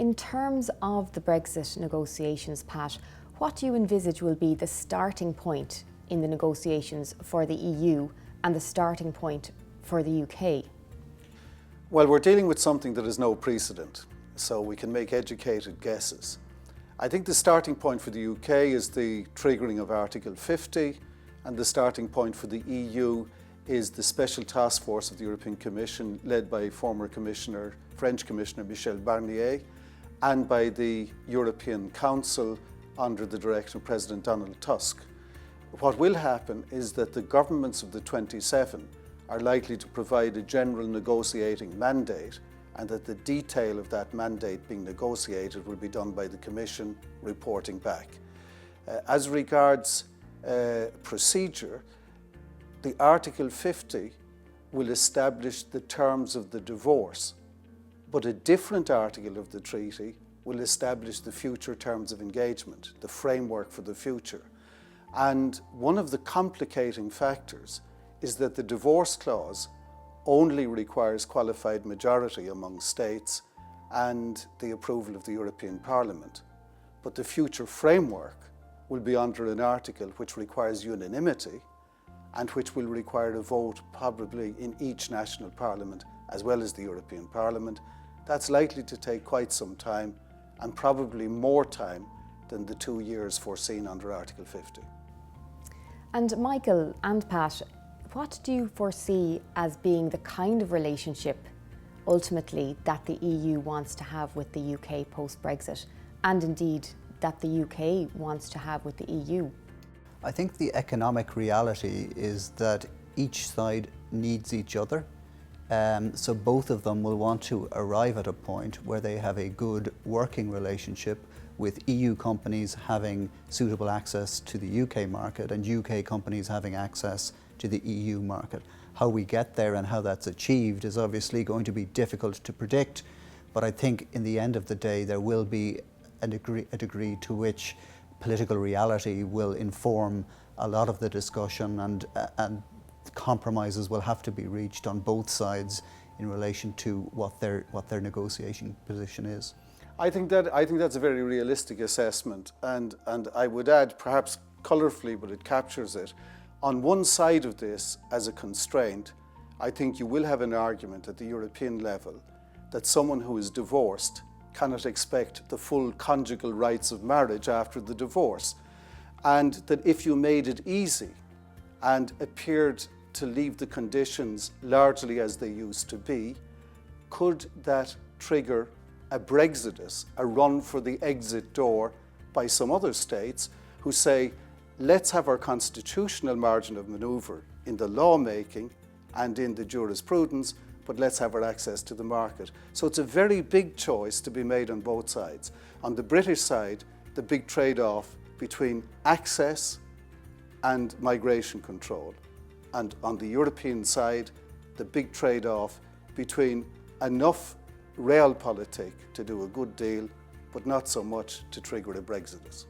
In terms of the Brexit negotiations, Pat, what do you envisage will be the starting point in the negotiations for the EU and the starting point for the UK? Well, we're dealing with something that has no precedent, so we can make educated guesses. I think the starting point for the UK is the triggering of Article 50, and the starting point for the EU is the Special Task Force of the European Commission, led by former French Commissioner Michel Barnier, and by the European Council under the direction of President Donald Tusk. What will happen is that the governments of the 27 are likely to provide a general negotiating mandate, and that the detail of that mandate being negotiated will be done by the Commission reporting back. As regards procedure, the Article 50 will establish the terms of the divorce, but a different article of the treaty will establish the future terms of engagement, the framework for the future. And one of the complicating factors is that the divorce clause only requires qualified majority among states and the approval of the European Parliament. But the future framework will be under an article which requires unanimity and which will require a vote probably in each national parliament as well as the European Parliament. That's likely to take quite some time, and probably more time than the 2 years foreseen under Article 50. And Michael and Pat, what do you foresee as being the kind of relationship ultimately that the EU wants to have with the UK post-Brexit, and indeed that the UK wants to have with the EU? I think the economic reality is that each side needs each other. So both of them will want to arrive at a point where they have a good working relationship, with EU companies having suitable access to the UK market and UK companies having access to the EU market. How we get there and how that's achieved is obviously going to be difficult to predict, but I think in the end of the day there will be a degree to which political reality will inform a lot of the discussion, and compromises will have to be reached on both sides in relation to what their negotiating position is. I think that's a very realistic assessment, and I would add, perhaps colourfully, but it captures it. On one side of this, as a constraint, I think you will have an argument at the European level that someone who is divorced cannot expect the full conjugal rights of marriage after the divorce, and that if you made it easy and appeared to leave the conditions largely as they used to be, could that trigger a Brexodus, a run for the exit door by some other states who say, let's have our constitutional margin of manoeuvre in the lawmaking and in the jurisprudence, but let's have our access to the market. So it's a very big choice to be made on both sides. On the British side, the big trade-off between access and migration control. And on the European side, the big trade-off between enough realpolitik to do a good deal, but not so much to trigger a Brexodus.